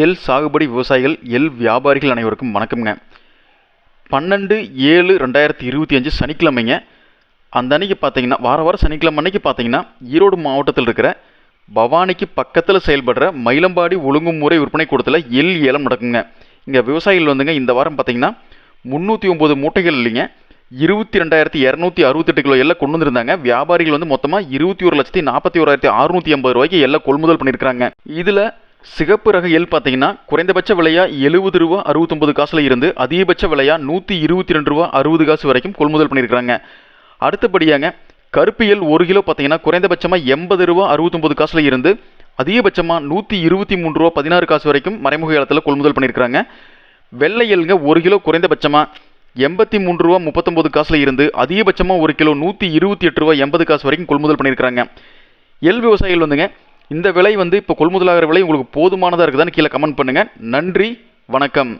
எள் சாகுபடி விவசாயிகள், எள் வியாபாரிகள் அனைவருக்கும் வணக்கம்ங்க. 12/7/2025 சனிக்கிழமைங்க. அந்த அன்னைக்கு பார்த்தீங்கன்னா, வாரம் சனிக்கிழமை அன்னைக்கு பார்த்தீங்கன்னா, ஈரோடு மாவட்டத்தில் இருக்கிற பவானிக்கு பக்கத்தில் செயல்படுற மயிலம்பாடி ஒழுங்குமுறை விற்பனை கூடத்தில் எள் ஏலம் நடக்குங்க. இங்கே விவசாயிகள் வந்துங்க இந்த வாரம் பார்த்தீங்கன்னா 309 மூட்டைகள் இல்லைங்க, 22,268 கிலோ எல்லாம் கொண்டு வந்திருந்தாங்க. வியாபாரிகள் வந்து மொத்தமாக 21,41,650 ரூபாய்க்கு எல்லாம் கொள்முதல் பண்ணியிருக்கிறாங்க. இதில் சிகப்பு ரக எள் பார்த்தீங்கன்னா குறைந்தபட்ச விலையா ரூ. 70.69 இருந்து அதிகபட்ச விலையா ரூ. 122.60 வரைக்கும் கொள்முதல் பண்ணியிருக்கிறாங்க. அடுத்தபடியாங்க கருப்பு எள் 1 கிலோ பார்த்தீங்கன்னா குறைந்தபட்சமாக ரூ. 80.69 இருந்து அதிகபட்சமாக ரூ. 123.16 வரைக்கும் மறைமுக ஏலத்தில் கொள்முதல் பண்ணியிருக்கிறாங்க. வெள்ளை எள்ங்க 1 கிலோ குறைந்தபட்சமாக ரூ. 83.39 இருந்து அதிகபட்சமாக 1 கிலோ ரூ. 128.80 வரைக்கும் கொள்முதல் பண்ணியிருக்கிறாங்க. எள் விவசாயிகள் வந்துங்க இந்த விலை வந்து இப்போ கொள்முதலாகிற விலை உங்களுக்கு போதுமானதாக இருக்குதான்னு கீழே கமெண்ட் பண்ணுங்கள். நன்றி, வணக்கம்.